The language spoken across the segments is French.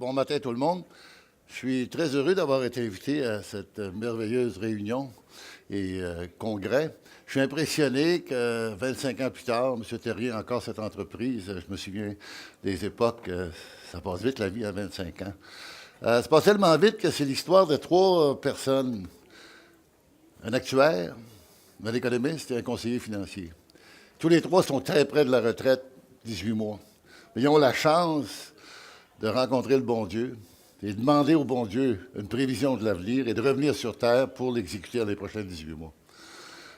Bon matin tout le monde. Je suis très heureux d'avoir été invité à cette merveilleuse réunion et congrès. Je suis impressionné que 25 ans plus tard, M. Terrier a encore cette entreprise. Je me souviens des époques, ça passe vite la vie à 25 ans. Ça passe tellement vite que c'est l'histoire de trois personnes. Un actuaire, un économiste et un conseiller financier. Tous les trois sont très près de la retraite, 18 mois. Mais ils ont la chance de rencontrer le bon Dieu et demander au bon Dieu une prévision de l'avenir et de revenir sur Terre pour l'exécuter dans les prochains 18 mois.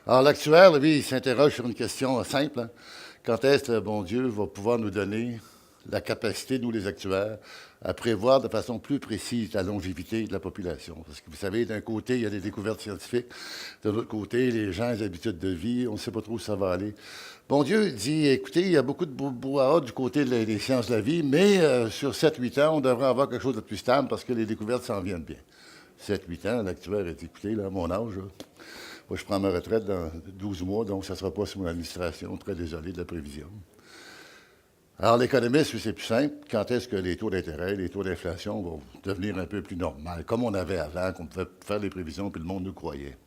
Alors, l'actuaire, lui, il s'interroge sur une question simple. Hein. Quand est-ce que le bon Dieu va pouvoir nous donner la capacité, nous les actuaires, à prévoir de façon plus précise la longévité de la population? Parce que vous savez, d'un côté, il y a des découvertes scientifiques. De l'autre côté, les gens, les habitudes de vie, on ne sait pas trop où ça va aller. Bon Dieu dit, écoutez, il y a beaucoup de brouhaha du côté des sciences de la vie, mais sur 7-8 ans, on devrait avoir quelque chose de plus stable parce que les découvertes s'en viennent bien. 7-8 ans, l'actuaire a dit, écoutez, là, à mon âge, là, moi, je prends ma retraite dans 12 mois, donc ça ne sera pas sous mon administration. Très désolé de la prévision. Alors, l'économiste, lui, c'est plus simple. Quand est-ce que les taux d'intérêt, les taux d'inflation vont devenir un peu plus normaux, comme on avait avant, qu'on pouvait faire des prévisions, puis le monde nous croyait?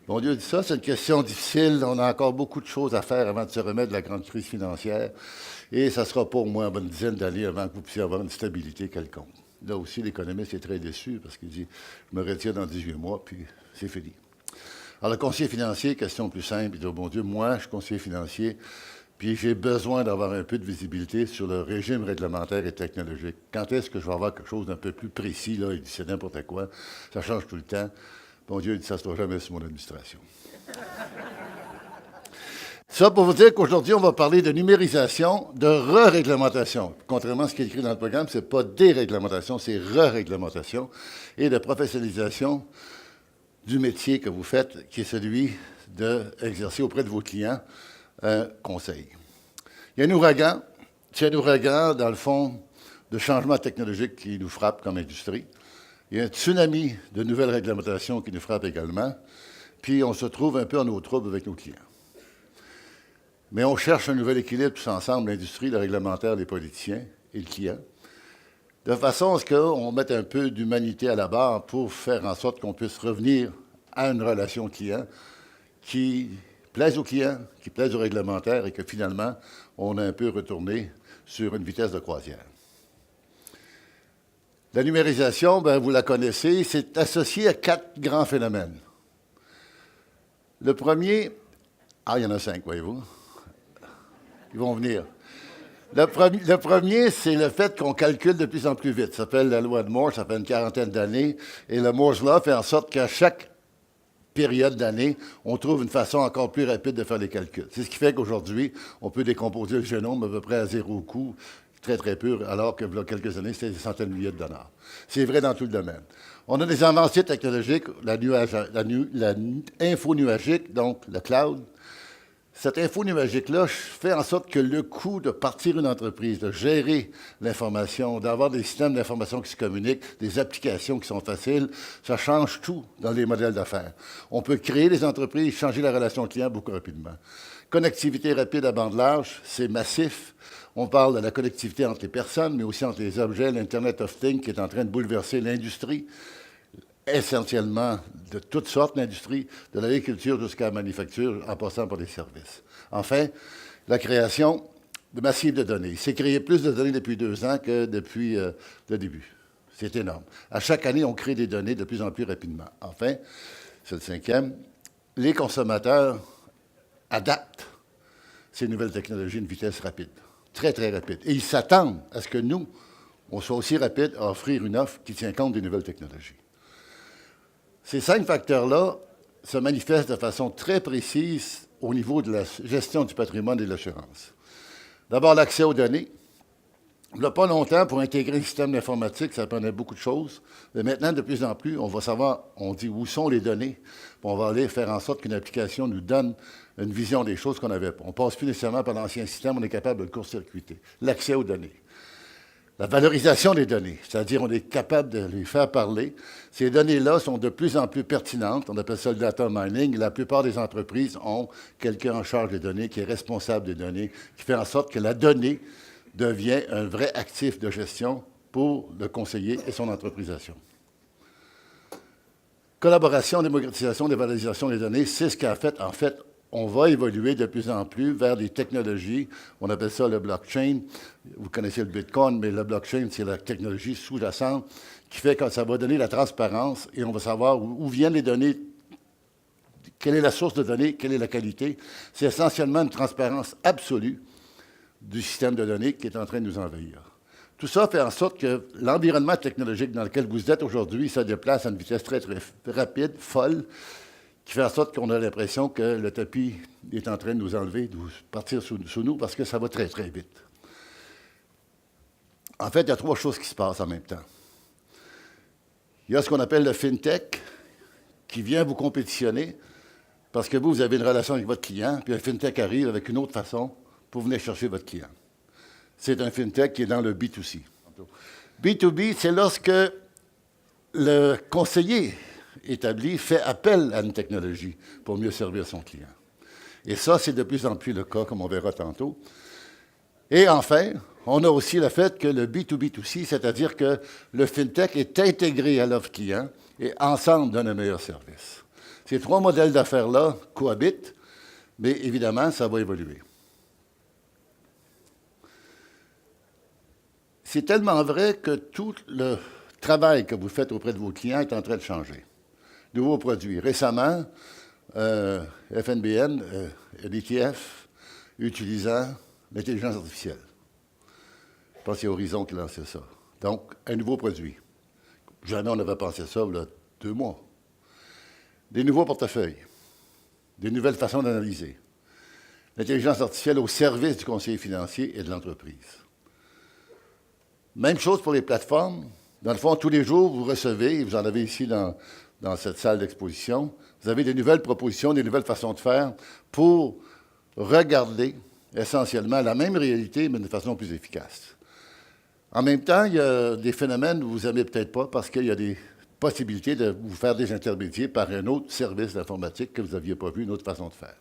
Bon Dieu dit ça, c'est une question difficile. On a encore beaucoup de choses à faire avant de se remettre de la grande crise financière. Et ça ne sera pas au moins une bonne dizaine d'années avant que vous puissiez avoir une stabilité quelconque. Là aussi, l'économiste est très déçu parce qu'il dit, je me retire dans 18 mois, puis c'est fini. Alors, le conseiller financier, question plus simple, il dit, oh, bon Dieu, moi, je suis conseiller financier, puis j'ai besoin d'avoir un peu de visibilité sur le régime réglementaire et technologique. Quand est-ce que je vais avoir quelque chose d'un peu plus précis? Là, il dit, c'est n'importe quoi, ça change tout le temps. Bon Dieu, il dit, ça ne sera jamais sous mon administration. Ça pour vous dire qu'aujourd'hui, on va parler de numérisation, de re-réglementation. Contrairement à ce qui est écrit dans le programme, ce n'est pas déréglementation, c'est re-réglementation et de professionnalisation du métier que vous faites, qui est celui d'exercer auprès de vos clients un conseil. Il y a un ouragan. C'est un ouragan, dans le fond, de changement technologique qui nous frappe comme industrie. Il y a un tsunami de nouvelles réglementations qui nous frappe également. Puis on se trouve un peu en eau trouble avec nos clients. Mais on cherche un nouvel équilibre tous ensemble, l'industrie, le réglementaire, les politiciens et le client, de façon à ce qu'on mette un peu d'humanité à la barre pour faire en sorte qu'on puisse revenir à une relation client qui plaise aux clients, qui plaise aux réglementaires et que finalement, on a un peu retourné sur une vitesse de croisière. La numérisation, bien, vous la connaissez, c'est associé à 4 grands phénomènes. Le premier, il y en a 5, voyez-vous. Ils vont venir. Le premier, c'est le fait qu'on calcule de plus en plus vite. Ça s'appelle la loi de Moore, ça fait une quarantaine d'années. Et le Moore's Law fait en sorte qu'à chaque période d'année, on trouve une façon encore plus rapide de faire les calculs. C'est ce qui fait qu'aujourd'hui, on peut décomposer le génome à peu près à zéro coût, très, très pur, alors que, il y a quelques années, c'était des centaines de milliers de dollars. C'est vrai dans tout le domaine. On a des avancées technologiques, l'info nuagique, donc le cloud. Cette info nuagique-là fait en sorte que le coût de partir une entreprise, de gérer l'information, d'avoir des systèmes d'information qui se communiquent, des applications qui sont faciles, ça change tout dans les modèles d'affaires. On peut créer des entreprises, changer la relation client beaucoup rapidement. Connectivité rapide à bande large, c'est massif. On parle de la connectivité entre les personnes, mais aussi entre les objets, l'Internet of Things qui est en train de bouleverser l'industrie, essentiellement de toutes sortes d'industries, de l'agriculture jusqu'à la manufacture, en passant par les services. Enfin, la création de massifs de données. Il s'est créé plus de données depuis 2 ans que depuis le début. C'est énorme. À chaque année, on crée des données de plus en plus rapidement. Enfin, c'est le 5e, les consommateurs adaptent ces nouvelles technologies à une vitesse rapide, très, très rapide. Et ils s'attendent à ce que nous, on soit aussi rapide à offrir une offre qui tient compte des nouvelles technologies. Ces 5 facteurs-là se manifestent de façon très précise au niveau de la gestion du patrimoine et de l'assurance. D'abord, l'accès aux données. Il n'y a pas longtemps, pour intégrer un système d'informatique, ça prenait beaucoup de choses. Mais maintenant, de plus en plus, on va savoir, on dit où sont les données, puis on va aller faire en sorte qu'une application nous donne une vision des choses qu'on n'avait pas. On ne passe plus nécessairement par l'ancien système, on est capable de le court-circuiter. L'accès aux données. La valorisation des données, c'est-à-dire on est capable de les faire parler. Ces données-là sont de plus en plus pertinentes. On appelle ça le data mining. La plupart des entreprises ont quelqu'un en charge des données, qui est responsable des données, qui fait en sorte que la donnée devient un vrai actif de gestion pour le conseiller et son entreprisation. Collaboration, démocratisation, dévalorisation des données, c'est ce qu'a fait. En fait, on va évoluer de plus en plus vers des technologies. On appelle ça le blockchain. Vous connaissez le Bitcoin, mais le blockchain, c'est la technologie sous-jacente qui fait que ça va donner la transparence et on va savoir où viennent les données, quelle est la source de données, quelle est la qualité. C'est essentiellement une transparence absolue du système de données qui est en train de nous envahir. Tout ça fait en sorte que l'environnement technologique dans lequel vous êtes aujourd'hui se déplace à une vitesse très, très rapide, folle, qui fait en sorte qu'on a l'impression que le tapis est en train de nous enlever, de partir sous nous, parce que ça va très, très vite. En fait, il y a trois choses qui se passent en même temps. Il y a ce qu'on appelle le FinTech, qui vient vous compétitionner, parce que vous avez une relation avec votre client, puis un FinTech arrive avec une autre façon pour venir chercher votre client. C'est un FinTech qui est dans le B2C. B2B, c'est lorsque le conseiller établi fait appel à une technologie pour mieux servir son client. Et ça, c'est de plus en plus le cas, comme on verra tantôt. Et enfin, on a aussi le fait que le B2B2C, c'est-à-dire que le FinTech est intégré à l'offre client et ensemble donne un meilleur service. Ces trois modèles d'affaires-là cohabitent, mais évidemment, ça va évoluer. C'est tellement vrai que tout le travail que vous faites auprès de vos clients est en train de changer. Nouveaux produits. Récemment, FNBN, l'ETF, utilisant l'intelligence artificielle. Je pense que c'est Horizon qui a lancé ça. Donc, un nouveau produit. Jamais on n'avait pensé ça il y a 2 mois. Des nouveaux portefeuilles, des nouvelles façons d'analyser. L'intelligence artificielle au service du conseiller financier et de l'entreprise. Même chose pour les plateformes. Dans le fond, tous les jours, vous recevez, et vous en avez ici dans cette salle d'exposition, vous avez des nouvelles propositions, des nouvelles façons de faire pour regarder essentiellement la même réalité, mais de façon plus efficace. En même temps, il y a des phénomènes que vous n'aimez peut-être pas parce qu'il y a des possibilités de vous faire des intermédiaires par un autre service d'informatique que vous n'aviez pas vu, une autre façon de faire.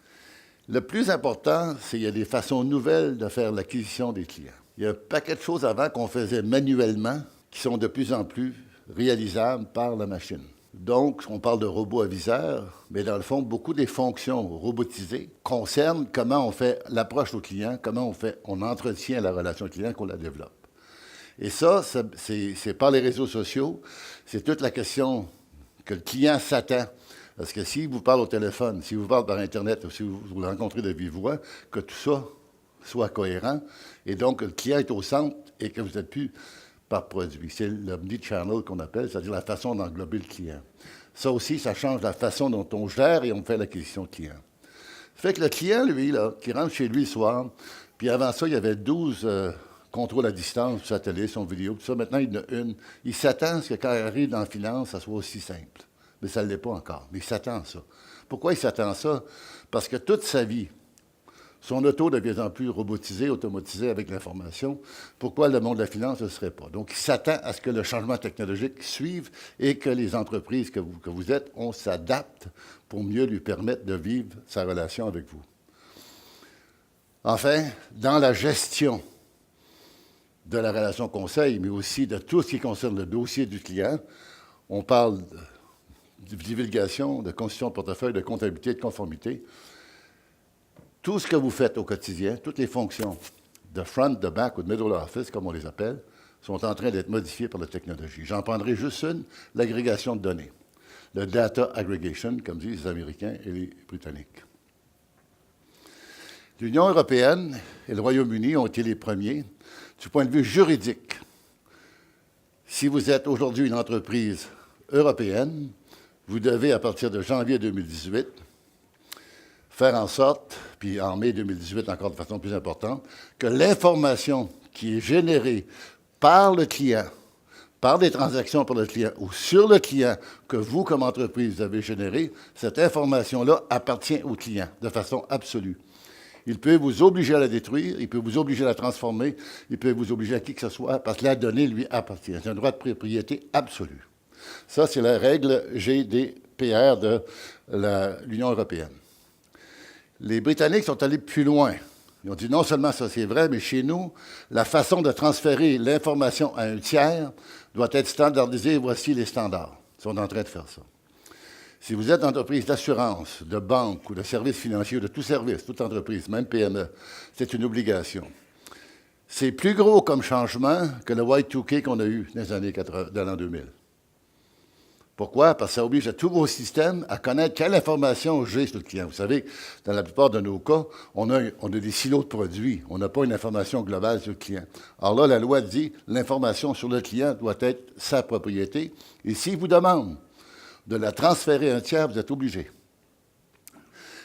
Le plus important, c'est qu'il y a des façons nouvelles de faire l'acquisition des clients. Il y a un paquet de choses avant qu'on faisait manuellement qui sont de plus en plus réalisables par la machine. Donc, on parle de robots aviseurs, mais dans le fond, beaucoup des fonctions robotisées concernent comment on fait l'approche au client, comment on entretient la relation client, qu'on la développe. Et ça c'est par les réseaux sociaux, c'est toute la question que le client s'attend. Parce que s'il vous parle au téléphone, s'il vous parle par Internet, ou si vous le rencontrez de vive voix, que tout ça soit cohérent, et donc que le client est au centre et que vous n'êtes plus par produit. C'est l'omni-channel qu'on appelle, c'est-à-dire la façon d'englober le client. Ça aussi, ça change la façon dont on gère et on fait l'acquisition client. Ça fait que le client, lui, là, qui rentre chez lui le soir, puis avant ça, il y avait 12 contrôles à distance, satellite, son vidéo, tout ça. Maintenant, il y en a une. Il s'attend à ce que quand il arrive dans la finance, ça soit aussi simple. Mais ça ne l'est pas encore. Mais il s'attend à ça. Pourquoi il s'attend à ça? Parce que toute sa vie, son auto devient en plus robotisé, automatisé avec l'information. Pourquoi le monde de la finance ne serait pas? Donc, il s'attend à ce que le changement technologique suive et que les entreprises que vous êtes, on s'adapte pour mieux lui permettre de vivre sa relation avec vous. Enfin, dans la gestion de la relation conseil, mais aussi de tout ce qui concerne le dossier du client, on parle de divulgation, de constitution de portefeuille, de comptabilité, de conformité. Tout ce que vous faites au quotidien, toutes les fonctions de front, de back ou de middle office, comme on les appelle, sont en train d'être modifiées par la technologie. J'en prendrai juste une, l'agrégation de données. Le data aggregation, comme disent les Américains et les Britanniques. L'Union européenne et le Royaume-Uni ont été les premiers. Du point de vue juridique, si vous êtes aujourd'hui une entreprise européenne, vous devez, à partir de janvier 2018, faire en sorte, puis en mai 2018 encore de façon plus importante, que l'information qui est générée par le client, par des transactions pour le client ou sur le client que vous, comme entreprise, avez généré, cette information-là appartient au client de façon absolue. Il peut vous obliger à la détruire, il peut vous obliger à la transformer, il peut vous obliger à qui que ce soit, parce que la donnée lui appartient. C'est un droit de propriété absolu. Ça, c'est la règle GDPR de l'Union européenne. Les Britanniques sont allés plus loin Ils ont dit non seulement ça c'est vrai, mais chez nous, la façon de transférer l'information à un tiers doit être standardisée. Voici les standards. Ils sont en train de faire ça. Si vous êtes entreprise d'assurance, de banque ou de services financiers, ou de tout service, toute entreprise, même PME, c'est une obligation. C'est plus gros comme changement que le Y2K qu'on a eu dans les années 80, dans l'an 2000. Pourquoi? Parce que ça oblige à tous vos systèmes à connaître quelle information j'ai sur le client. Vous savez, dans la plupart de nos cas, on a des silos de produits. On n'a pas une information globale sur le client. Alors là, la loi dit l'information sur le client doit être sa propriété. Et s'il vous demande de la transférer à un tiers, vous êtes obligé.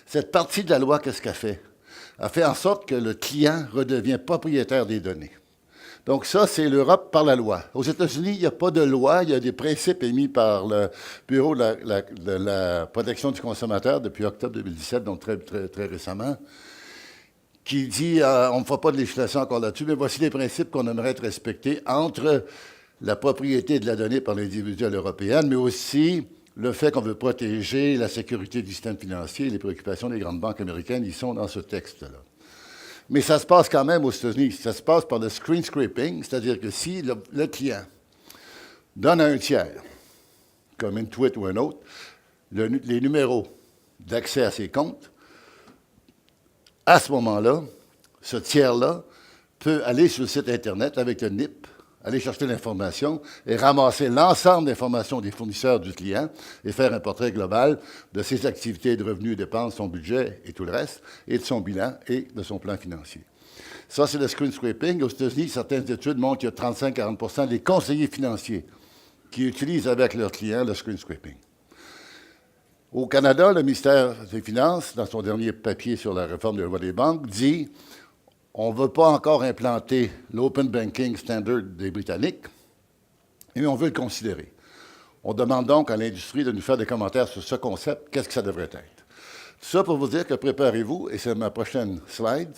Cette partie de la loi, qu'est-ce qu'elle fait? Elle fait en sorte que le client redevient propriétaire des données. Donc ça, c'est l'Europe par la loi. Aux États-Unis, il n'y a pas de loi, il y a des principes émis par le Bureau de la protection du consommateur depuis octobre 2017, donc très, très, très récemment, qui dit, on ne fera pas de législation encore là-dessus, mais voici les principes qu'on aimerait être respectés entre la propriété de la donnée par l'individu à l'européenne, mais aussi le fait qu'on veut protéger la sécurité du système financier et les préoccupations des grandes banques américaines, ils sont dans ce texte-là. Mais ça se passe quand même aux États-Unis. Ça se passe par le screen scraping, c'est-à-dire que si le client donne à un tiers, comme Intuit ou un autre, les numéros d'accès à ses comptes, à ce moment-là, ce tiers-là peut aller sur le site Internet avec le NIP, aller chercher l'information et ramasser l'ensemble d'informations des fournisseurs du client et faire un portrait global de ses activités de revenus, dépenses, son budget et tout le reste, et de son bilan et de son plan financier. Ça, c'est le screen scraping. Aux États-Unis, certaines études montrent qu'il y a 35-40 des conseillers financiers qui utilisent avec leurs clients le screen scraping. Au Canada, le ministère des Finances, dans son dernier papier sur la réforme de la loi des banques, dit on ne veut pas encore implanter l'Open Banking Standard des Britanniques, mais on veut le considérer. On demande donc à l'industrie de nous faire des commentaires sur ce concept, qu'est-ce que ça devrait être. Ça pour vous dire que préparez-vous, et c'est ma prochaine slide.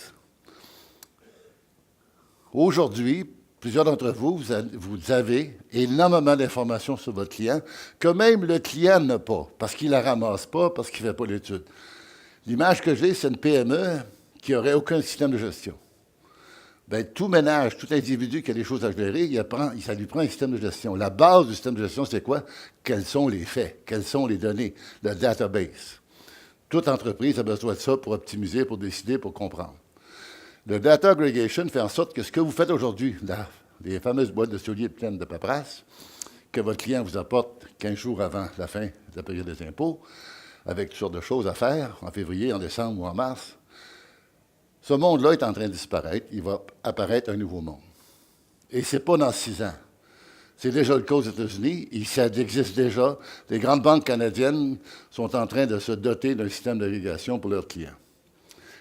Aujourd'hui, plusieurs d'entre vous, vous avez énormément d'informations sur votre client que même le client n'a pas, parce qu'il ne la ramasse pas, parce qu'il ne fait pas l'étude. L'image que j'ai, c'est une PME qui n'aurait aucun système de gestion. Bien, tout ménage, tout individu qui a des choses à gérer, ça lui prend un système de gestion. La base du système de gestion, c'est quoi? Quels sont les faits? Quelles sont les données? Le database. Toute entreprise a besoin de ça pour optimiser, pour décider, pour comprendre. Le data aggregation fait en sorte que ce que vous faites aujourd'hui, les fameuses boîtes de souliers pleines de paperasse, que votre client vous apporte 15 jours avant la fin de la période des impôts, avec toutes sortes de choses à faire, en février, en décembre ou en mars, ce monde-là est en train de disparaître. Il va apparaître un nouveau monde. Et ce n'est pas dans 6 ans. C'est déjà le cas aux États-Unis. Ça existe déjà. Les grandes banques canadiennes sont en train de se doter d'un système d'agrégation pour leurs clients.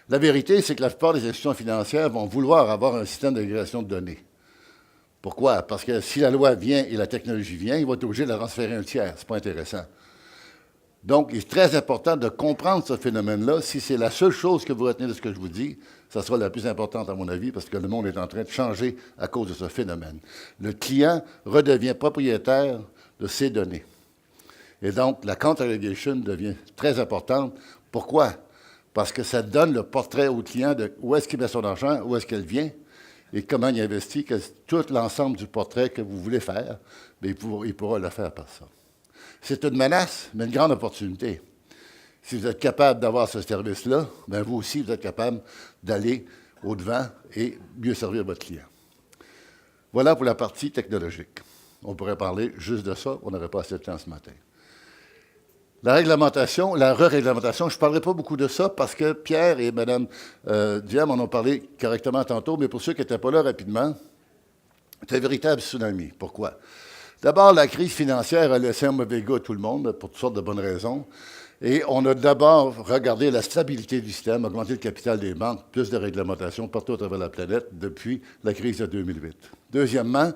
La vérité, c'est que la plupart des institutions financières vont vouloir avoir un système d'agrégation de données. Pourquoi? Parce que si la loi vient et la technologie vient, ils vont être obligés de la transférer à un tiers. Ce n'est pas intéressant. Donc, il est très important de comprendre ce phénomène-là. Si c'est la seule chose que vous retenez de ce que je vous dis, ça sera la plus importante à mon avis, parce que le monde est en train de changer à cause de ce phénomène. Le client redevient propriétaire de ses données. Et donc, la count aggregation devient très importante. Pourquoi? Parce que ça donne le portrait au client de où est-ce qu'il met son argent, où est-ce qu'elle vient, et comment il investit, tout l'ensemble du portrait que vous voulez faire, bien, il pourra le faire par ça. C'est une menace, mais une grande opportunité. Si vous êtes capable d'avoir ce service-là, bien vous aussi, vous êtes capable d'aller au-devant et mieux servir votre client. Voilà pour la partie technologique. On pourrait parler juste de ça, on n'aurait pas assez de temps ce matin. La réglementation, la re-réglementation, je ne parlerai pas beaucoup de ça parce que Pierre et Mme Diam en ont parlé correctement tantôt, mais pour ceux qui n'étaient pas là rapidement, c'est un véritable tsunami. Pourquoi? D'abord, la crise financière a laissé un mauvais goût à tout le monde, pour toutes sortes de bonnes raisons. Et on a d'abord regardé la stabilité du système, augmenter le capital des banques, plus de réglementation partout à travers la planète depuis la crise de 2008. Deuxièmement,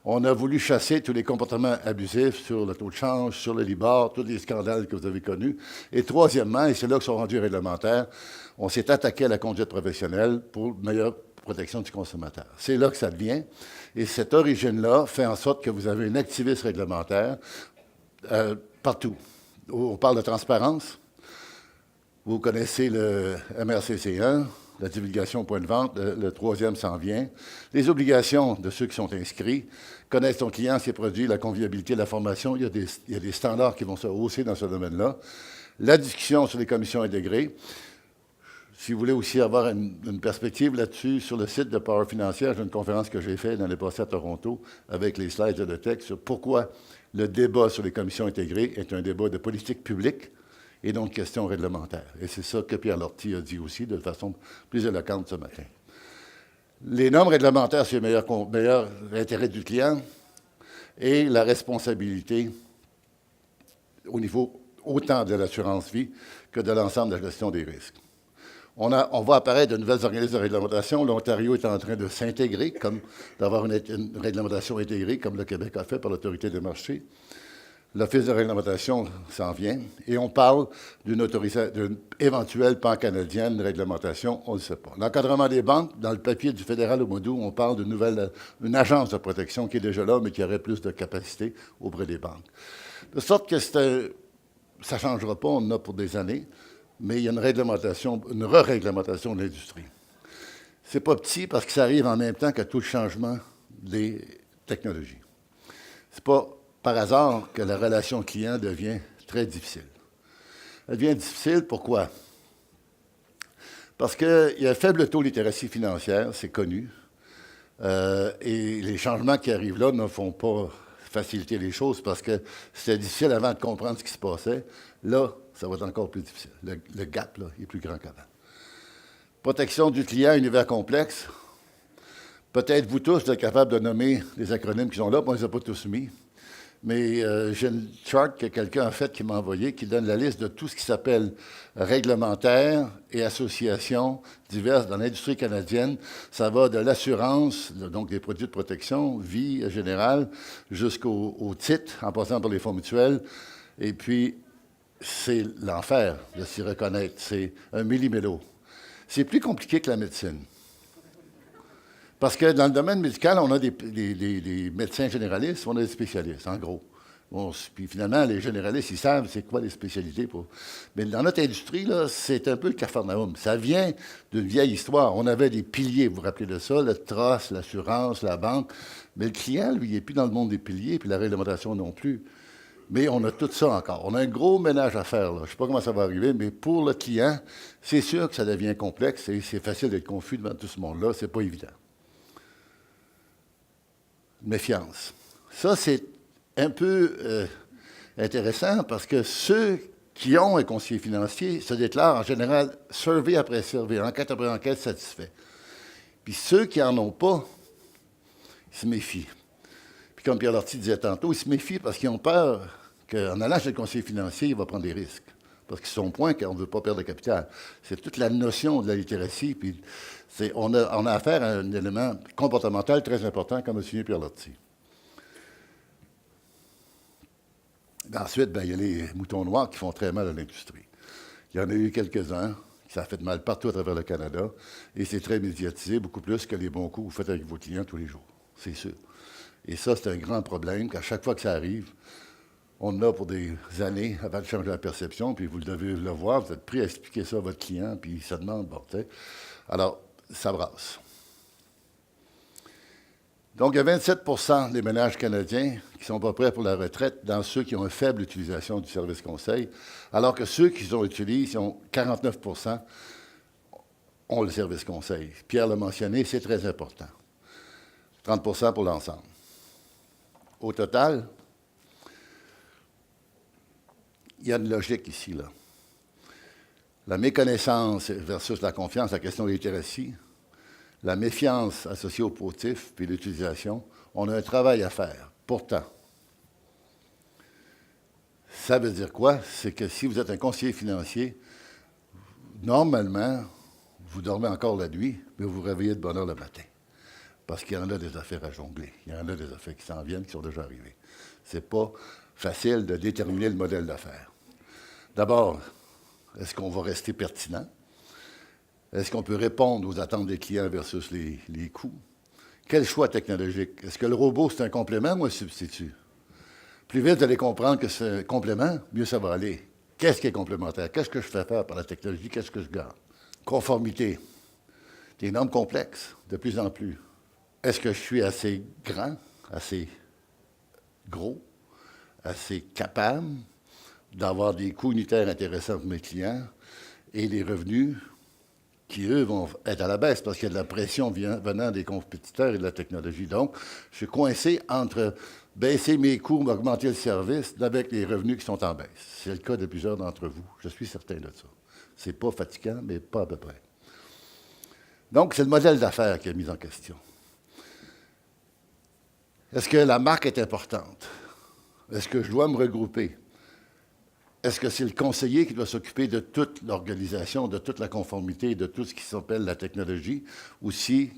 on a voulu chasser tous les comportements abusifs sur le taux de change, sur le Libor, tous les scandales que vous avez connus. Et troisièmement, et c'est là que sont rendus réglementaires, on s'est attaqué à la conduite professionnelle pour une meilleure protection du consommateur. C'est là que ça devient. Et cette origine-là fait en sorte que vous avez un activisme réglementaire partout. On parle de transparence. Vous connaissez le MRCC1, la divulgation au point de vente, le troisième s'en vient. Les obligations de ceux qui sont inscrits, connaître son client, ses produits, la convivialité, la formation. Il y a des standards qui vont se hausser dans ce domaine-là. La discussion sur les commissions intégrées. Si vous voulez aussi avoir une perspective là-dessus, sur le site de Power Financière, j'ai une conférence que j'ai faite l'année passée à Toronto avec les slides de texte sur pourquoi le débat sur les commissions intégrées est un débat de politique publique et donc question réglementaire. Et c'est ça que Pierre Lortie a dit aussi de façon plus éloquente ce matin. Les normes réglementaires, c'est le meilleur intérêt du client et la responsabilité au niveau autant de l'assurance vie que de l'ensemble de la gestion des risques. On va apparaître de nouvelles organismes de réglementation. L'Ontario est en train de s'intégrer, comme d'avoir une réglementation intégrée, comme le Québec a fait par l'Autorité des marchés. L'Office de réglementation s'en vient. Et on parle d'une éventuelle pan-canadienne réglementation, on ne le sait pas. L'encadrement des banques, dans le papier du fédéral au Moudou, on parle d'une agence de protection qui est déjà là, mais qui aurait plus de capacité auprès des banques. De sorte que ça ne changera pas, on en a pour des années. Mais il y a une re-réglementation de l'industrie. Ce n'est pas petit parce que ça arrive en même temps que tout le changement des technologies. Ce n'est pas par hasard que la relation client devient très difficile. Elle devient difficile, pourquoi? Parce qu'il y a un faible taux de littératie financière, c'est connu, et les changements qui arrivent là ne font pas faciliter les choses parce que c'était difficile avant de comprendre ce qui se passait. Là, ça va être encore plus difficile. Le gap, là, est plus grand qu'avant. Protection du client, univers complexe. Peut-être vous tous, vous êtes capables de nommer les acronymes qui sont là, on ne les a pas tous mis. Mais j'ai une chart que quelqu'un a faite qui m'a envoyé, qui donne la liste de tout ce qui s'appelle réglementaire et associations diverses dans l'industrie canadienne. Ça va de l'assurance, donc des produits de protection, vie générale, jusqu'au titre, en passant par les fonds mutuels. Et puis, c'est l'enfer de s'y reconnaître. C'est un millimélo. C'est plus compliqué que la médecine. Parce que dans le domaine médical, on a des médecins généralistes, on a des spécialistes, en gros. Bon, puis finalement, les généralistes, ils savent c'est quoi les spécialités. Mais dans notre industrie, là, c'est un peu le capharnaüm. Ça vient d'une vieille histoire. On avait des piliers, vous vous rappelez de ça, le trust, l'assurance, la banque. Mais le client, lui, il n'est plus dans le monde des piliers, puis la réglementation non plus. Mais on a tout ça encore. On a un gros ménage à faire. Là. Je ne sais pas comment ça va arriver, mais pour le client, c'est sûr que ça devient complexe et c'est facile d'être confus devant tout ce monde-là. Ce n'est pas évident. Méfiance. Ça, c'est un peu intéressant parce que ceux qui ont un conseiller financier se déclarent en général survey après survey, enquête après enquête, satisfaits. Puis ceux qui n'en ont pas, ils se méfient. Puis comme Pierre Lortie disait tantôt, ils se méfient parce qu'ils ont peur qu'en allant chez le conseiller financier, il va prendre des risques. Parce que c'est son point qu'on ne veut pas perdre de capital. C'est toute la notion de la littératie. Puis on a affaire à un élément comportemental très important, comme a souligné Pierre Lortie. Ensuite, il y a les moutons noirs qui font très mal à l'industrie. Il y en a eu quelques-uns. Ça a fait mal partout à travers le Canada. Et c'est très médiatisé, beaucoup plus que les bons coups que vous faites avec vos clients tous les jours. C'est sûr. Et ça, c'est un grand problème, qu'à chaque fois que ça arrive, on en a pour des années avant de changer la perception, puis vous devez le voir, vous êtes prêt à expliquer ça à votre client, puis ça demande, bon, tu sais. Alors, ça brasse. Donc, il y a 27 des ménages canadiens qui ne sont pas prêts pour la retraite dans ceux qui ont une faible utilisation du service conseil, alors que ceux qui utilisent, 49 ont le service conseil. Pierre l'a mentionné, c'est très important. 30 pour l'ensemble. Au total, il y a une logique ici, là. La méconnaissance versus la confiance, la question de littératie, la méfiance associée au potif puis l'utilisation, on a un travail à faire. Pourtant, ça veut dire quoi? C'est que si vous êtes un conseiller financier, normalement, vous dormez encore la nuit, mais vous vous réveillez de bonne heure le matin. Parce qu'il y en a des affaires à jongler. Il y en a des affaires qui s'en viennent, qui sont déjà arrivées. Ce n'est pas facile de déterminer le modèle d'affaires. D'abord, est-ce qu'on va rester pertinent? Est-ce qu'on peut répondre aux attentes des clients versus les coûts? Quel choix technologique? Est-ce que le robot, c'est un complément ou un substitut? Plus vite vous allez comprendre que c'est un complément, mieux ça va aller. Qu'est-ce qui est complémentaire? Qu'est-ce que je fais faire par la technologie? Qu'est-ce que je garde? Conformité. des normes complexes, de plus en plus. Est-ce que je suis assez grand, assez gros, assez capable d'avoir des coûts unitaires intéressants pour mes clients et des revenus qui, eux, vont être à la baisse parce qu'il y a de la pression venant des compétiteurs et de la technologie. Donc, je suis coincé entre baisser mes coûts, augmenter le service avec les revenus qui sont en baisse. C'est le cas de plusieurs d'entre vous. Je suis certain de ça. C'est pas fatigant, mais pas à peu près. Donc, c'est le modèle d'affaires qui est mis en question. Est-ce que la marque est importante? Est-ce que je dois me regrouper? Est-ce que c'est le conseiller qui doit s'occuper de toute l'organisation, de toute la conformité, de tout ce qui s'appelle la technologie? Ou si,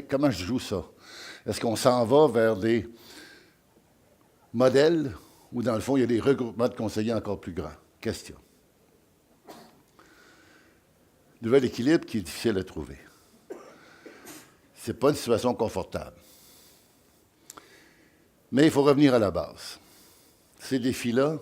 comment je joue ça? Est-ce qu'on s'en va vers des modèles où, dans le fond, il y a des regroupements de conseillers encore plus grands? Question. Nouvel équilibre qui est difficile à trouver. Ce n'est pas une situation confortable. Mais il faut revenir à la base. Ces défis-là,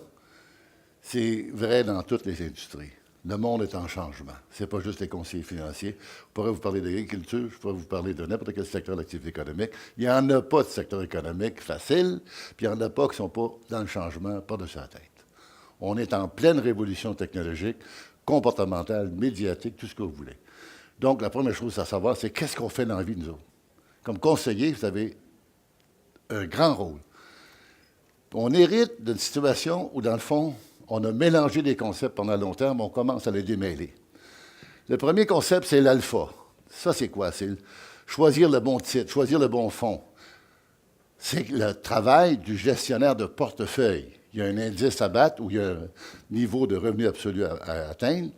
c'est vrai dans toutes les industries. Le monde est en changement. Ce n'est pas juste les conseillers financiers. Je pourrais vous parler d'agriculture, je pourrais vous parler de n'importe quel secteur d'activité économique. Il n'y en a pas de secteur économique facile, puis il n'y en a pas qui ne sont pas dans le changement par-dessus la tête. On est en pleine révolution technologique, comportementale, médiatique, tout ce que vous voulez. Donc, la première chose à savoir, c'est qu'est-ce qu'on fait dans la vie, nous autres. Comme conseiller, vous avez un grand rôle. On hérite d'une situation où, dans le fond, on a mélangé des concepts pendant longtemps, mais on commence à les démêler. Le premier concept, c'est l'alpha. Ça, c'est quoi? C'est choisir le bon titre, choisir le bon fonds. C'est le travail du gestionnaire de portefeuille. Il y a un indice à battre ou il y a un niveau de revenu absolu à atteindre.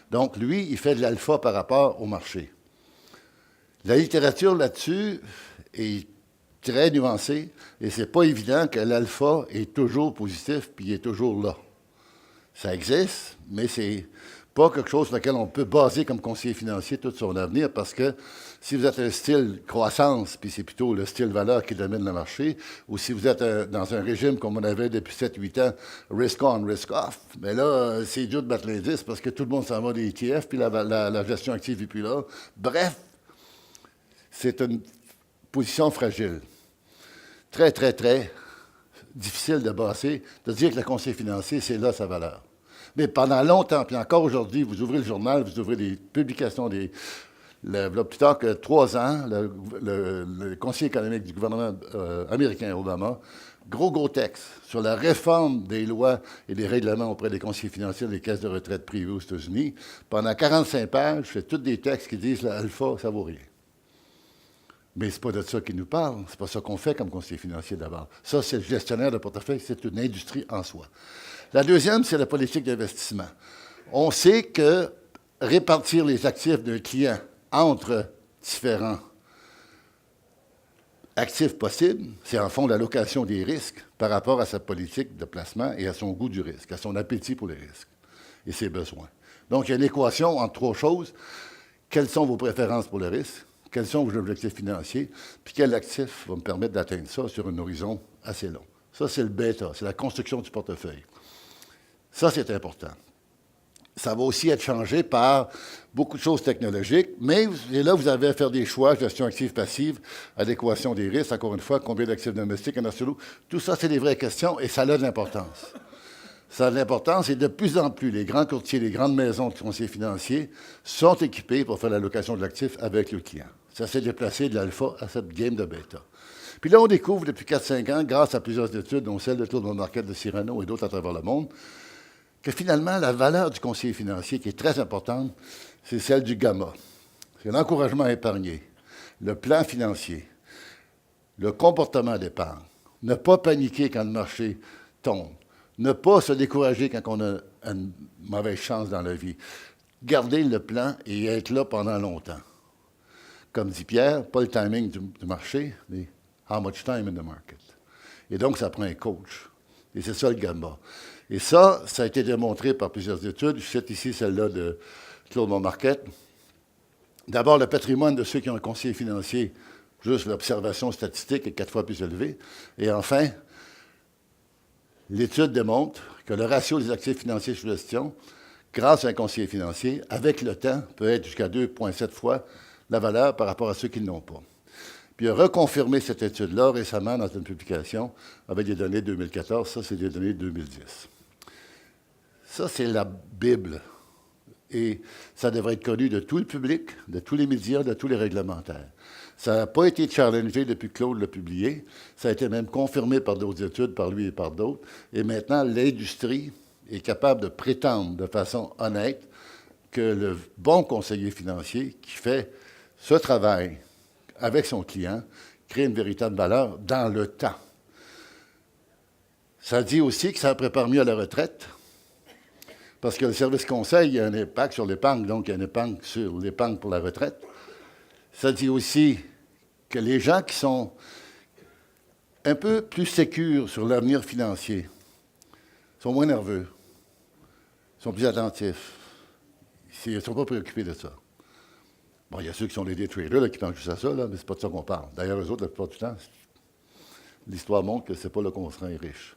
Donc, lui, il fait de l'alpha par rapport au marché. La littérature là-dessus est très nuancée et c'est pas évident que l'alpha est toujours positif puis il est toujours là. Ça existe, mais c'est pas quelque chose sur lequel on peut baser comme conseiller financier tout son avenir parce que si vous êtes un style croissance, puis c'est plutôt le style valeur qui domine le marché, ou si vous êtes dans un régime comme on avait depuis 7-8 ans, risk on, risk off, mais là, c'est dur de battre l'indice parce que tout le monde s'en va des ETF, puis la gestion active n'est plus là. Bref, c'est une position fragile. Très, très, très difficile de basser, de dire que le conseiller financier, c'est là sa valeur. Mais pendant longtemps, puis encore aujourd'hui, vous ouvrez le journal, vous ouvrez des publications, plus tard que 3 ans, le conseiller économique du gouvernement américain, Obama, gros texte sur la réforme des lois et des règlements auprès des conseillers financiers des caisses de retraite privées aux États-Unis. Pendant 45 pages, c'est tous des textes qui disent l'alpha, ça vaut rien. Mais ce n'est pas de ça qu'il nous parle. Ce n'est pas ça qu'on fait comme conseiller financier d'abord. Ça, c'est le gestionnaire de portefeuille, c'est une industrie en soi. La deuxième, c'est la politique d'investissement. On sait que répartir les actifs d'un client entre différents actifs possibles, c'est en fond l'allocation des risques par rapport à sa politique de placement et à son goût du risque, à son appétit pour les risques et ses besoins. Donc, il y a une équation entre 3 choses. Quelles sont vos préférences pour le risque? Quels sont vos objectifs financiers? Puis quel actif va me permettre d'atteindre ça sur un horizon assez long? Ça, c'est le bêta, c'est la construction du portefeuille. Ça, c'est important. Ça va aussi être changé par beaucoup de choses technologiques, mais là, vous avez à faire des choix, gestion active passive, adéquation des risques, encore une fois, combien d'actifs domestiques internationaux. Tout ça, c'est des vraies questions et ça a de l'importance. Ça a de l'importance et de plus en plus, les grands courtiers, les grandes maisons de conseillers financiers sont équipés pour faire l'allocation de l'actif avec le client. Ça s'est déplacé de l'alpha à cette game de bêta. Puis là, on découvre depuis 4-5 ans, grâce à plusieurs études, dont celle de Global Market de Cyrano et d'autres à travers le monde, que finalement, la valeur du conseiller financier, qui est très importante, c'est celle du gamma. C'est l'encouragement à épargner, le plan financier, le comportement d'épargne, ne pas paniquer quand le marché tombe, ne pas se décourager quand on a une mauvaise chance dans la vie, garder le plan et être là pendant longtemps. Comme dit Pierre, pas le timing du marché, mais how much time in the market. Et donc, ça prend un coach. Et c'est ça le gamma. Et ça a été démontré par plusieurs études. Je cite ici celle-là de Claude Monmarquette. D'abord, le patrimoine de ceux qui ont un conseiller financier, juste l'observation statistique est 4 fois plus élevé. Et enfin, l'étude démontre que le ratio des actifs financiers sous gestion, grâce à un conseiller financier, avec le temps, peut être jusqu'à 2,7 fois la valeur par rapport à ceux qui ne l'ont pas. Puis il a reconfirmé cette étude-là récemment dans une publication avec des données 2014. Ça, c'est des données 2010. Ça, c'est la Bible. Et ça devrait être connu de tout le public, de tous les médias, de tous les réglementaires. Ça n'a pas été challengé depuis que Claude l'a publié. Ça a été même confirmé par d'autres études, par lui et par d'autres. Et maintenant, l'industrie est capable de prétendre de façon honnête que le bon conseiller financier qui fait ce travail avec son client crée une véritable valeur dans le temps. Ça dit aussi que ça prépare mieux à la retraite, parce que le service conseil, il y a un impact sur l'épargne, donc il y a un impact sur l'épargne pour la retraite. Ça dit aussi que les gens qui sont un peu plus sécures sur l'avenir financier sont moins nerveux, sont plus attentifs. Ils ne sont pas préoccupés de ça. Bon, il y a ceux qui sont les day traders là, qui pensent juste à ça, là, mais ce n'est pas de ça qu'on parle. D'ailleurs, eux autres, la plupart du temps, l'histoire montre que ce n'est pas là qu'on sera riche.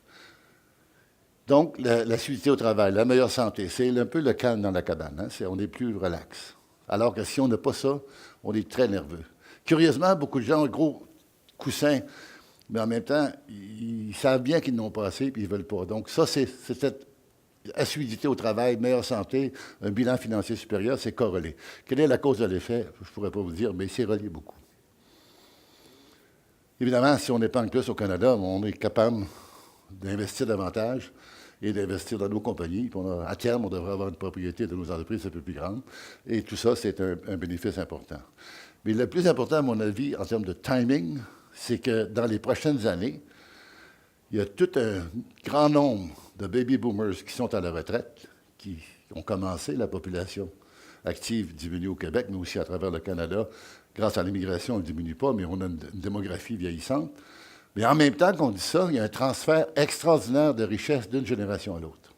Donc, la suivi au travail, la meilleure santé, c'est un peu le calme dans la cabane. Hein? On est plus relax. Alors que si on n'a pas ça, on est très nerveux. Curieusement, beaucoup de gens ont un gros coussin, mais en même temps, ils savent bien qu'ils n'ont pas assez et ils ne veulent pas. Donc, ça, c'est cette assiduité au travail, meilleure santé, un bilan financier supérieur, c'est corrélé. Quelle est la cause de l'effet? Je ne pourrais pas vous dire, mais c'est relié beaucoup. Évidemment, si on épargne plus au Canada, on est capable d'investir davantage et d'investir dans nos compagnies. Puis à terme, on devrait avoir une propriété de nos entreprises un peu plus grande. Et tout ça, c'est un bénéfice important. Mais le plus important, à mon avis, en termes de timing, c'est que dans les prochaines années, il y a tout un grand nombre de baby boomers qui sont à la retraite, qui ont commencé, la population active diminue au Québec, mais aussi à travers le Canada. Grâce à l'immigration, elle ne diminue pas, mais on a une démographie vieillissante. Mais en même temps qu'on dit ça, il y a un transfert extraordinaire de richesse d'une génération à l'autre.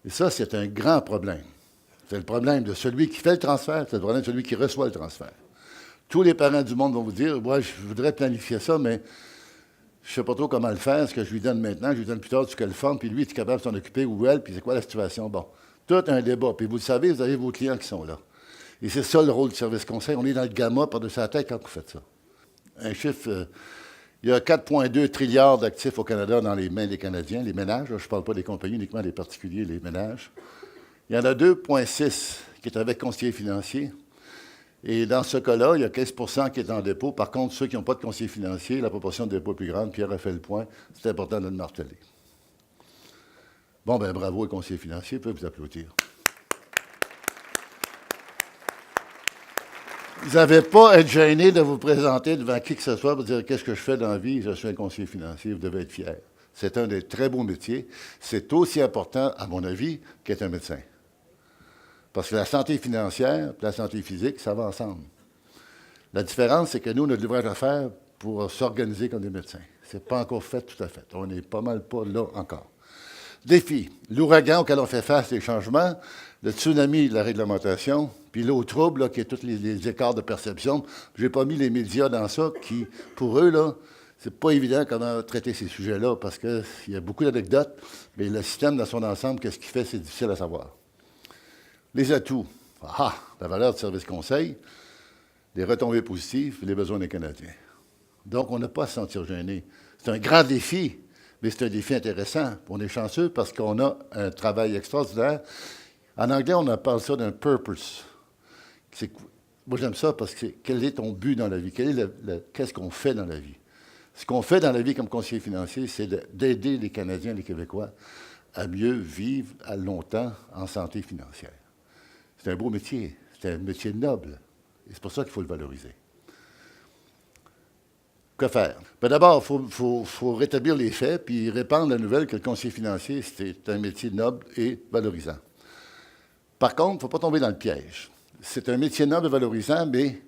Et ça, c'est un grand problème. C'est le problème de celui qui fait le transfert, c'est le problème de celui qui reçoit le transfert. Tous les parents du monde vont vous dire, moi, je voudrais planifier ça, mais je ne sais pas trop comment le faire. Ce que je lui donne maintenant, je lui donne plus tard, tu quelle forme, puis lui, tu es capable de s'en occuper, ou elle, puis c'est quoi la situation? Bon, tout un débat. Puis vous le savez, vous avez vos clients qui sont là. Et c'est ça le rôle du service conseil. On est dans le gamma par-dessus la tête quand vous faites ça. Un chiffre... il y a 4,2 trilliards d'actifs au Canada dans les mains des Canadiens, les ménages. Là, je ne parle pas des compagnies, uniquement des particuliers, les ménages. Il y en a 2,6 qui est avec conseiller financier. Et dans ce cas-là, il y a 15 qui est en dépôt. Par contre, ceux qui n'ont pas de conseiller financier, la proportion de dépôt est plus grande. Pierre a fait le point. C'est important de le marteler. Bon, ben bravo, les conseillers financiers. Vous pouvez vous applaudir. Vous n'avez pas à être gêné de vous présenter devant qui que ce soit pour dire qu'est-ce que je fais dans la vie, je suis un conseiller financier, vous devez être fier. C'est un des très beaux métiers. C'est aussi important, à mon avis, qu'être un médecin. Parce que la santé financière et la santé physique, ça va ensemble. La différence, c'est que nous, on a de l'ouvrage à faire pour s'organiser comme des médecins. Ce n'est pas encore fait tout à fait. On n'est pas mal pas là encore. Défi, l'ouragan auquel on fait face, les changements, le tsunami de la réglementation, puis l'eau trouble, là, qui est tous les écarts de perception. Je n'ai pas mis les médias dans ça, qui, pour eux, là, c'est pas évident comment traiter ces sujets-là, parce qu'il y a beaucoup d'anecdotes, mais le système dans son ensemble, qu'est-ce qu'il fait, c'est difficile à savoir. Les atouts. La valeur du service conseil, les retombées positives, les besoins des Canadiens. Donc, on n'a pas à se sentir gêné. C'est un grand défi, mais c'est un défi intéressant. On est chanceux parce qu'on a un travail extraordinaire. En anglais, on appelle ça d'un purpose. Moi, j'aime ça parce que quel est ton but dans la vie? Qu'est-ce qu'on fait dans la vie? Ce qu'on fait dans la vie comme conseiller financier, c'est d'aider les Canadiens et les Québécois à mieux vivre à longtemps en santé financière. C'est un beau métier. C'est un métier noble. Et c'est pour ça qu'il faut le valoriser. Que faire? Ben d'abord, il faut rétablir les faits puis répandre la nouvelle que le conseiller financier, c'est un métier noble et valorisant. Par contre, il ne faut pas tomber dans le piège. C'est un métier noble et valorisant, mais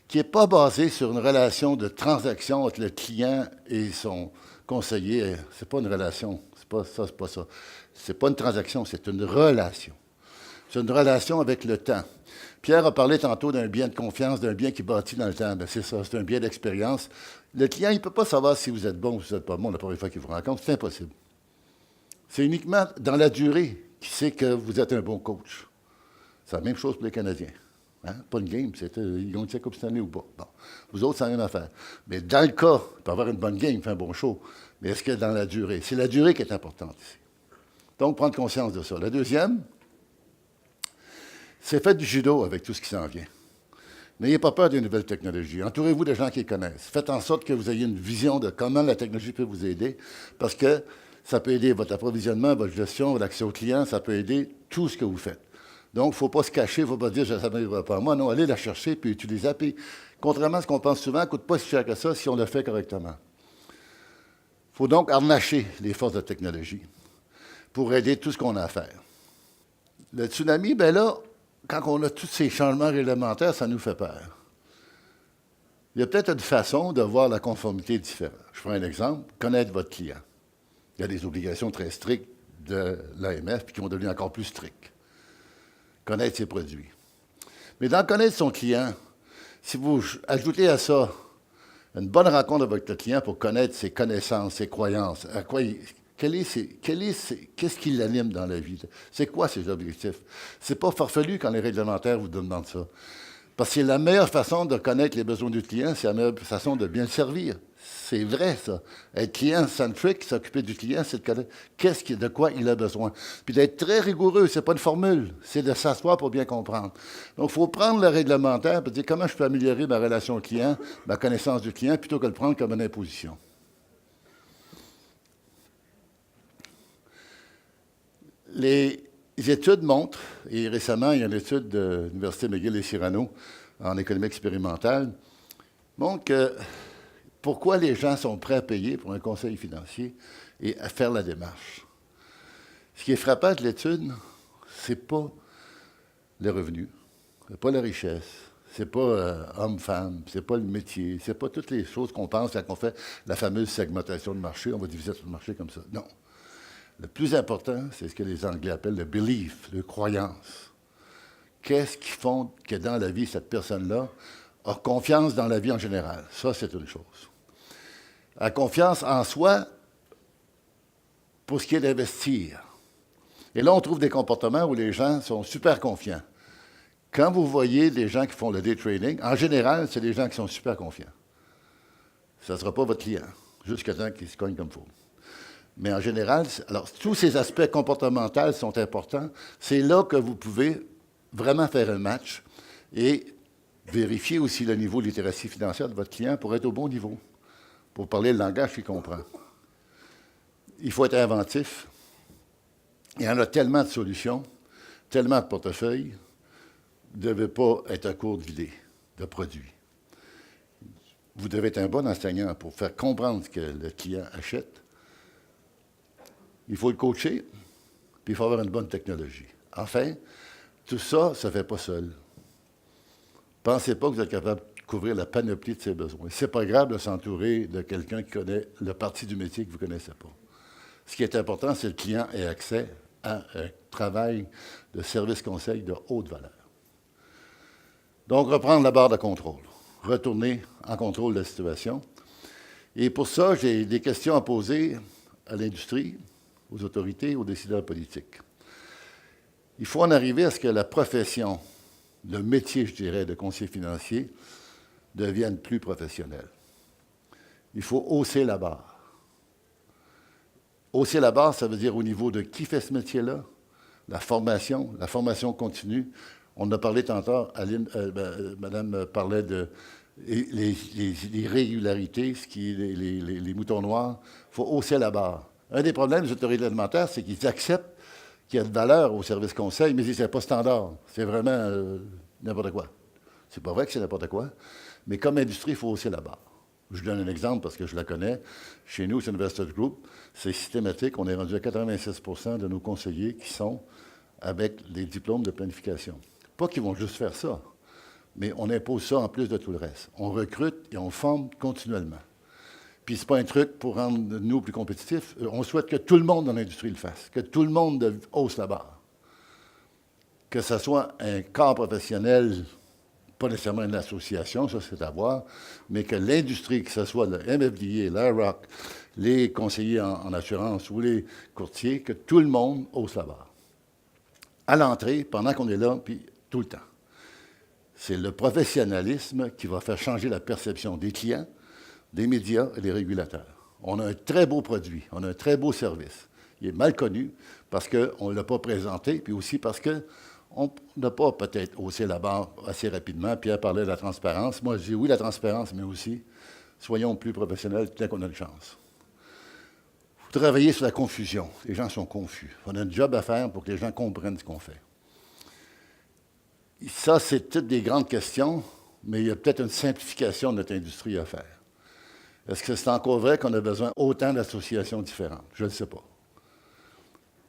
qui n'est pas basé sur une relation de transaction entre le client et son conseiller. Ce n'est pas une relation. C'est pas ça, c'est pas ça. C'est pas une transaction, c'est une relation. C'est une relation avec le temps. Pierre a parlé tantôt d'un bien de confiance, d'un bien qui bâtit dans le temps. Bien, c'est ça, c'est un bien d'expérience. Le client, il ne peut pas savoir si vous êtes bon ou si vous n'êtes pas bon la première fois qu'il vous rencontre. C'est impossible. C'est uniquement dans la durée qu'il sait que vous êtes un bon coach. C'est la même chose pour les Canadiens. Hein? Pas une game, ils gagnent la Coupe cette année ou pas. Bon. Vous autres, ça n'a rien à faire. Mais dans le cas, il peut avoir une bonne game, faire un bon show, mais est-ce que dans la durée? C'est la durée qui est importante ici. Donc, prendre conscience de ça. La deuxième, c'est faire du judo avec tout ce qui s'en vient. N'ayez pas peur des nouvelles technologies. Entourez-vous de gens qui les connaissent. Faites en sorte que vous ayez une vision de comment la technologie peut vous aider, parce que ça peut aider votre approvisionnement, votre gestion, l'accès aux clients, ça peut aider tout ce que vous faites. Donc, il ne faut pas se cacher, il ne faut pas dire ça ne m'arrivera pas à moi. Non, allez la chercher puis utilisez-la. Puis, contrairement à ce qu'on pense souvent, ça ne coûte pas si cher que ça si on le fait correctement. Il faut donc harnacher les forces de technologie pour aider tout ce qu'on a à faire. Le tsunami, bien là, quand on a tous ces changements réglementaires, ça nous fait peur. Il y a peut-être une façon de voir la conformité différente. Je prends un exemple, connaître votre client. Il y a des obligations très strictes de l'AMF qui vont devenir encore plus strictes. Connaître ses produits. Mais dans connaître son client, si vous ajoutez à ça une bonne rencontre avec votre client pour connaître ses connaissances, ses croyances, à quoi qu'est-ce qui l'anime dans la vie? C'est quoi ses objectifs? C'est pas farfelu quand les réglementaires vous demandent ça. Parce que c'est la meilleure façon de connaître les besoins du client, c'est la meilleure façon de bien le servir. C'est vrai, ça. Être client-centric, s'occuper du client, c'est de connaître de quoi il a besoin. Puis d'être très rigoureux, c'est pas une formule, c'est de s'asseoir pour bien comprendre. Donc, il faut prendre le réglementaire et dire comment je peux améliorer ma relation client, ma connaissance du client, plutôt que de le prendre comme une imposition. Les études montrent, et récemment, il y a une étude de l'Université McGill et Cyrano en économie expérimentale, montre que pourquoi les gens sont prêts à payer pour un conseil financier et à faire la démarche. Ce qui est frappant de l'étude, ce n'est pas le revenu, ce n'est pas la richesse, ce n'est pas homme-femme, ce n'est pas le métier, ce n'est pas toutes les choses qu'on pense quand on fait la fameuse segmentation de marché, on va diviser tout le marché comme ça. Non. Le plus important, c'est ce que les Anglais appellent le belief, le croyance. Qu'est-ce qui font que dans la vie, cette personne-là a confiance dans la vie en général? Ça, c'est une chose. A confiance en soi pour ce qui est d'investir. Et là, on trouve des comportements où les gens sont super confiants. Quand vous voyez des gens qui font le day trading, en général, c'est des gens qui sont super confiants. Ça ne sera pas votre client, jusqu'à temps qu'il se cogne comme il faut. Mais en général, alors tous ces aspects comportementaux sont importants. C'est là que vous pouvez vraiment faire un match et vérifier aussi le niveau de littératie financière de votre client pour être au bon niveau, pour parler le langage qu'il comprend. Il faut être inventif. Il y en a tellement de solutions, tellement de portefeuilles. Vous ne devez pas être à court d'idées, de produits. Vous devez être un bon enseignant pour faire comprendre ce que le client achète. Il faut le coacher, puis il faut avoir une bonne technologie. Enfin, tout ça, ça ne fait pas seul. Pensez pas que vous êtes capable de couvrir la panoplie de ses besoins. Ce n'est pas grave de s'entourer de quelqu'un qui connaît le parti du métier que vous ne connaissez pas. Ce qui est important, c'est que le client ait accès à un travail de service conseil de haute valeur. Donc, reprendre la barre de contrôle. Retourner en contrôle de la situation. Et pour ça, j'ai des questions à poser à l'industrie, aux autorités, aux décideurs politiques. Il faut en arriver à ce que la profession, le métier, je dirais, de conseiller financier devienne plus professionnel. Il faut hausser la barre. Hausser la barre, ça veut dire au niveau de qui fait ce métier-là, la formation continue. On en a parlé tantôt, Madame parlait de les irrégularités, les moutons noirs. Il faut hausser la barre. Un des problèmes des autorités alimentaires, c'est qu'ils acceptent qu'il y a de valeur au service conseil, mais ils disent que ce n'est pas standard. C'est vraiment n'importe quoi. C'est pas vrai que c'est n'importe quoi, mais comme industrie, il faut hausser la barre. Je vous donne un exemple parce que je la connais. Chez nous, c'est Investors Group, c'est systématique. On est rendu à 96 % de nos conseillers qui sont avec des diplômes de planification. Pas qu'ils vont juste faire ça, mais on impose ça en plus de tout le reste. On recrute et on forme continuellement. Puis ce n'est pas un truc pour rendre nous plus compétitifs. On souhaite que tout le monde dans l'industrie le fasse, que tout le monde hausse la barre. Que ce soit un corps professionnel, pas nécessairement une association, ça c'est à voir, mais que l'industrie, que ce soit le MFDA, l'IROC, les conseillers en assurance ou les courtiers, que tout le monde hausse la barre. À l'entrée, pendant qu'on est là, puis tout le temps. C'est le professionnalisme qui va faire changer la perception des clients, des médias et des régulateurs. On a un très beau produit, on a un très beau service. Il est mal connu parce qu'on ne l'a pas présenté, puis aussi parce qu'on n'a pas peut-être haussé la barre assez rapidement. Pierre parlait de la transparence. Moi, je dis oui, la transparence, mais aussi, soyons plus professionnels dès qu'on a une chance. Il faut travailler sur la confusion. Les gens sont confus. On a un job à faire pour que les gens comprennent ce qu'on fait. Ça, c'est toutes des grandes questions, mais il y a peut-être une simplification de notre industrie à faire. Est-ce que c'est encore vrai qu'on a besoin autant d'associations différentes? Je ne le sais pas.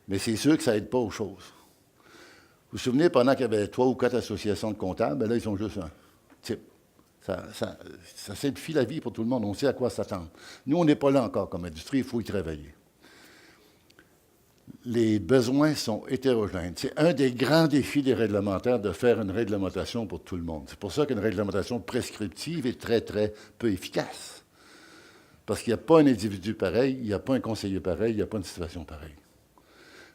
Mais c'est sûr que ça n'aide pas aux choses. Vous vous souvenez, pendant qu'il y avait 3 ou 4 associations de comptables, ben là, ils sont juste un type. Ça simplifie la vie pour tout le monde. On sait à quoi s'attendre. Nous, on n'est pas là encore comme industrie, il faut y travailler. Les besoins sont hétérogènes. C'est un des grands défis des réglementaires de faire une réglementation pour tout le monde. C'est pour ça qu'une réglementation prescriptive est très, très peu efficace. Parce qu'il n'y a pas un individu pareil, il n'y a pas un conseiller pareil, il n'y a pas une situation pareille.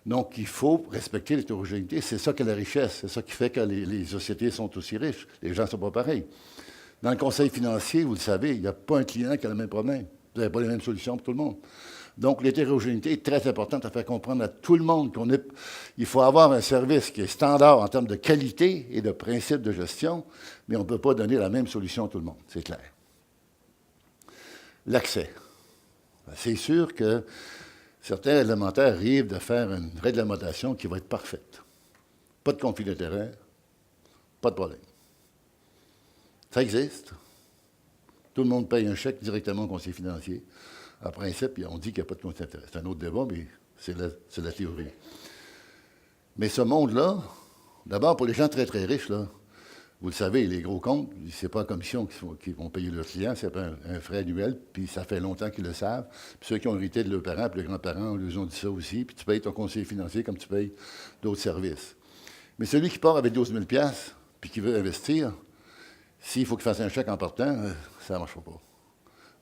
Donc, il faut respecter l'hétérogénéité. C'est ça qui est la richesse. C'est ça qui fait que les sociétés sont aussi riches. Les gens ne sont pas pareils. Dans le conseil financier, vous le savez, il n'y a pas un client qui a le même problème. Vous n'avez pas les mêmes solutions pour tout le monde. Donc, l'hétérogénéité est très importante à faire comprendre à tout le monde qu'il faut avoir un service qui est standard en termes de qualité et de principe de gestion, mais on ne peut pas donner la même solution à tout le monde. C'est clair. L'accès. C'est sûr que certains réglementaires rêvent de faire une réglementation qui va être parfaite. Pas de conflit d'intérêt, pas de problème. Ça existe. Tout le monde paye un chèque directement au conseiller financier. En principe, on dit qu'il n'y a pas de conflit d'intérêt. C'est un autre débat, mais c'est la théorie. Mais ce monde-là, d'abord pour les gens très, très riches, là, vous le savez, les gros comptes, ce n'est pas la commission qui vont payer leurs clients, c'est un frais annuel, puis ça fait longtemps qu'ils le savent. Puis ceux qui ont hérité de leurs parents, puis leurs grands-parents, ils leur ont dit ça aussi, puis tu payes ton conseiller financier comme tu payes d'autres services. Mais celui qui part avec 12 000 $, puis qui veut investir, s'il faut qu'il fasse un chèque en partant, ça ne marchera pas.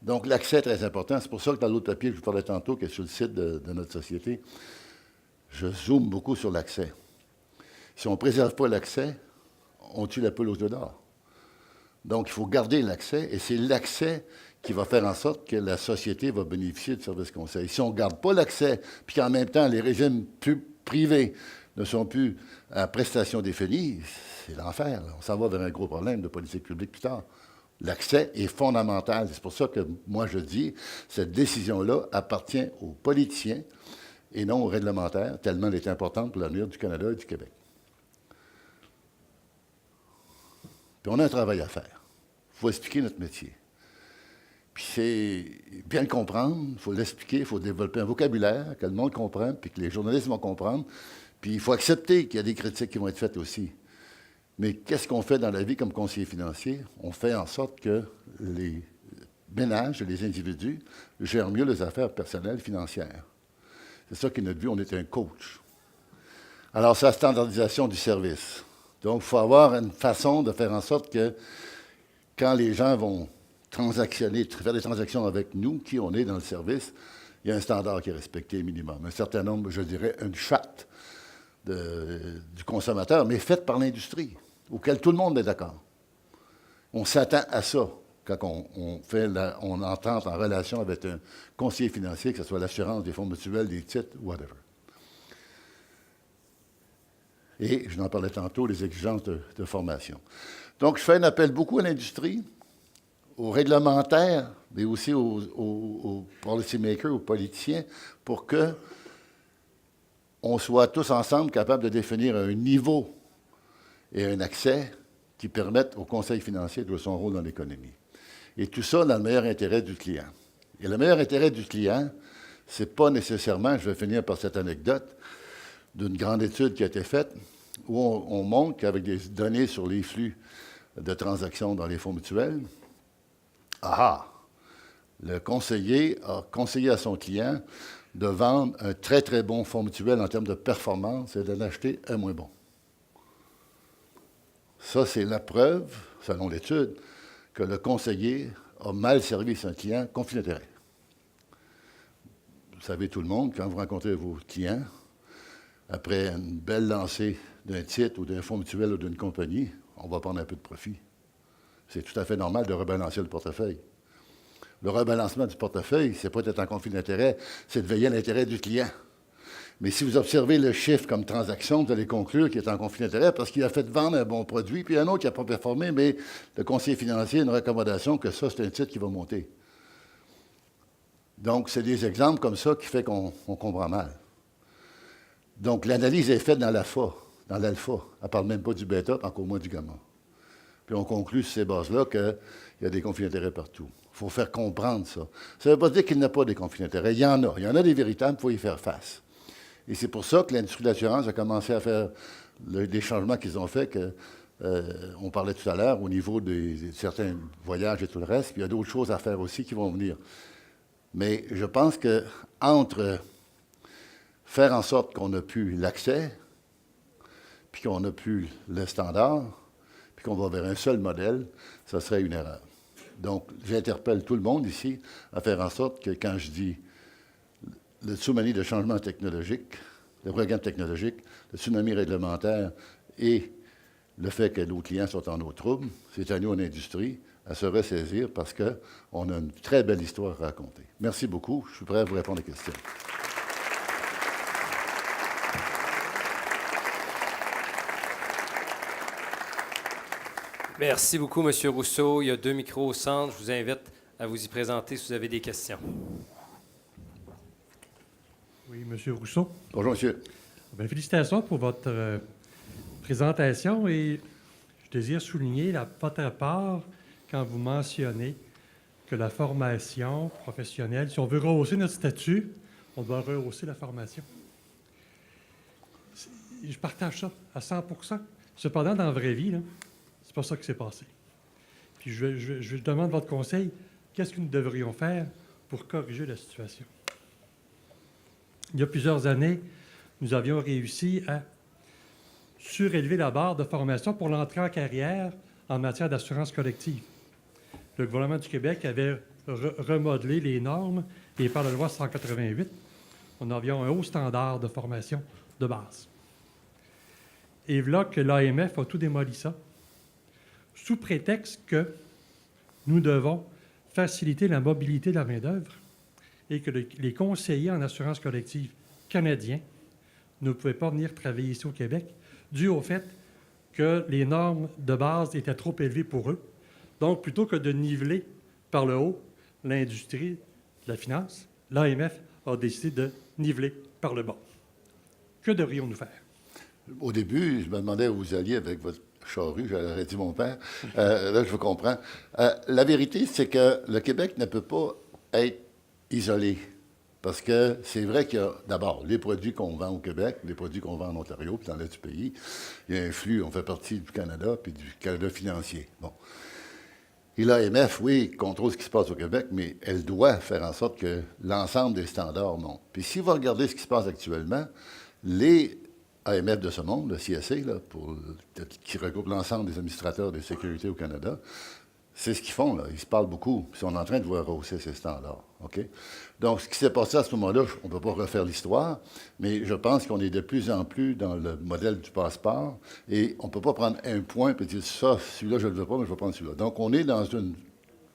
Donc, l'accès est très important. C'est pour ça que dans l'autre papier que je vous parlais tantôt, qui est sur le site de notre société, je zoome beaucoup sur l'accès. Si on ne préserve pas l'accès, on tue la poule aux œufs d'or. Donc, il faut garder l'accès, et c'est l'accès qui va faire en sorte que la société va bénéficier de services conseils. Si on ne garde pas l'accès, puis qu'en même temps, les régimes privés ne sont plus à prestation définie, c'est l'enfer. On s'en va vers un gros problème de politique publique plus tard. L'accès est fondamental. C'est pour ça que moi, je dis, cette décision-là appartient aux politiciens et non aux réglementaires, tellement elle est importante pour l'avenir du Canada et du Québec. Puis on a un travail à faire. Il faut expliquer notre métier. Puis c'est bien le comprendre, il faut l'expliquer, il faut développer un vocabulaire que le monde comprenne, puis que les journalistes vont comprendre. Puis il faut accepter qu'il y a des critiques qui vont être faites aussi. Mais qu'est-ce qu'on fait dans la vie comme conseiller financier? On fait en sorte que les ménages et les individus gèrent mieux les affaires personnelles financières. C'est ça qui est notre but, on est un coach. Alors, c'est la standardisation du service. Donc, il faut avoir une façon de faire en sorte que quand les gens vont transactionner, faire des transactions avec nous, qui on est dans le service, il y a un standard qui est respecté minimum. Un certain nombre, je dirais, une charte du consommateur, mais faite par l'industrie, auquel tout le monde est d'accord. On s'attend à ça quand on entend en relation avec un conseiller financier, que ce soit l'assurance, des fonds mutuels, des titres, whatever. Et, je n'en parlais tantôt, les exigences de formation. Donc, je fais un appel beaucoup à l'industrie, aux réglementaires, mais aussi aux policymakers, aux politiciens, pour que on soit tous ensemble capables de définir un niveau et un accès qui permettent au conseil financier de jouer son rôle dans l'économie. Et tout ça dans le meilleur intérêt du client. Et le meilleur intérêt du client, ce n'est pas nécessairement, je vais finir par cette anecdote, d'une grande étude qui a été faite, où on montre qu'avec des données sur les flux de transactions dans les fonds mutuels, le conseiller a conseillé à son client de vendre un très, très bon fonds mutuel en termes de performance et d'en acheter un moins bon. Ça, c'est la preuve, selon l'étude, que le conseiller a mal servi son client, conflit d'intérêt. Vous savez, tout le monde, quand vous rencontrez vos clients, après une belle lancée d'un titre ou d'un fonds mutuel ou d'une compagnie, on va prendre un peu de profit. C'est tout à fait normal de rebalancer le portefeuille. Le rebalancement du portefeuille, c'est pas d'être en conflit d'intérêt, c'est de veiller à l'intérêt du client. Mais si vous observez le chiffre comme transaction, vous allez conclure qu'il est en conflit d'intérêt parce qu'il a fait vendre un bon produit, puis un autre qui n'a pas performé, mais le conseiller financier a une recommandation que ça, c'est un titre qui va monter. Donc, c'est des exemples comme ça qui font qu'on comprend mal. Donc, l'analyse est faite dans l'alpha. Elle ne parle même pas du bêta, encore moins du gamma. Puis on conclut sur ces bases-là qu'il y a des conflits d'intérêts partout. Il faut faire comprendre ça. Ça ne veut pas dire qu'il n'y a pas des conflits d'intérêts. Il y en a. Il y en a des véritables, il faut y faire face. Et c'est pour ça que l'industrie de l'assurance a commencé à faire des changements qu'ils ont faits, on parlait tout à l'heure, au niveau de certains voyages et tout le reste. Puis il y a d'autres choses à faire aussi qui vont venir. Mais je pense qu'entre faire en sorte qu'on n'a plus l'accès, puis qu'on n'a plus le standard, puis qu'on va vers un seul modèle, ça serait une erreur. Donc, j'interpelle tout le monde ici à faire en sorte que quand je dis le tsunami de changement technologique, le regain technologique, le tsunami réglementaire et le fait que nos clients sont en eau trouble, c'est à nous, en industrie, à se ressaisir parce qu'on a une très belle histoire à raconter. Merci beaucoup. Je suis prêt à vous répondre aux questions. Merci beaucoup, M. Rousseau. Il y a 2 micros au centre. Je vous invite à vous y présenter si vous avez des questions. Oui, M. Rousseau. Bonjour, monsieur. Bien, félicitations pour votre présentation et je désire souligner votre part quand vous mentionnez que la formation professionnelle, si on veut rehausser notre statut, on doit rehausser la formation. Je partage ça à 100 %. Cependant, dans la vraie vie, c'est pas ça qui s'est passé. Puis je demande votre conseil. Qu'est-ce que nous devrions faire pour corriger la situation? Il y a plusieurs années, nous avions réussi à surélever la barre de formation pour l'entrée en carrière en matière d'assurance collective. Le gouvernement du Québec avait remodelé les normes et par la loi 188, nous avions un haut standard de formation de base. Et voilà que l'AMF a tout démoli ça, sous prétexte que nous devons faciliter la mobilité de la main-d'œuvre et que les conseillers en assurance collective canadiens ne pouvaient pas venir travailler ici au Québec, dû au fait que les normes de base étaient trop élevées pour eux. Donc, plutôt que de niveler par le haut l'industrie de la finance, l'AMF a décidé de niveler par le bas. Que devrions-nous faire? Au début, je me demandais où vous alliez avec votre charrue, j'aurais dit mon père. Là, je vous comprends. La vérité, c'est que le Québec ne peut pas être isolé. Parce que c'est vrai qu'il y a d'abord les produits qu'on vend au Québec, les produits qu'on vend en Ontario, puis dans l'est du pays. Il y a un flux, on fait partie du Canada, puis du Canada financier. Bon. Et l'AMF, oui, contrôle ce qui se passe au Québec, mais elle doit faire en sorte que l'ensemble des standards montent. Puis si vous regardez ce qui se passe actuellement, les AMF de ce monde, le CSA, là, qui regroupe l'ensemble des administrateurs de sécurité au Canada, c'est ce qu'ils font, là. Ils se parlent beaucoup. Puis ils sont en train de voir rehausser ces standards. OK? Donc, ce qui s'est passé à ce moment-là, on ne peut pas refaire l'histoire, mais je pense qu'on est de plus en plus dans le modèle du passeport et on ne peut pas prendre un point et dire ça, celui-là, je ne le veux pas, mais je vais prendre celui-là. Donc, on est dans une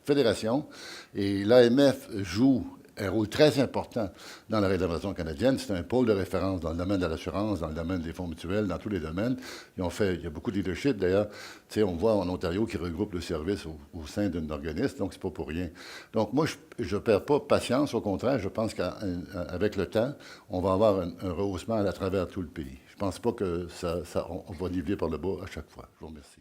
fédération et l'AMF joue un rôle très important dans la réglementation canadienne. C'est un pôle de référence dans le domaine de l'assurance, dans le domaine des fonds mutuels, dans tous les domaines. Il y a beaucoup de leadership. D'ailleurs, on voit en Ontario qui regroupe le service au sein d'un organisme, donc c'est pas pour rien. Donc moi, je ne perds pas patience. Au contraire, je pense qu'avec le temps, on va avoir un rehaussement à travers tout le pays. Je ne pense pas que on va niveler par le bas à chaque fois. Je vous remercie.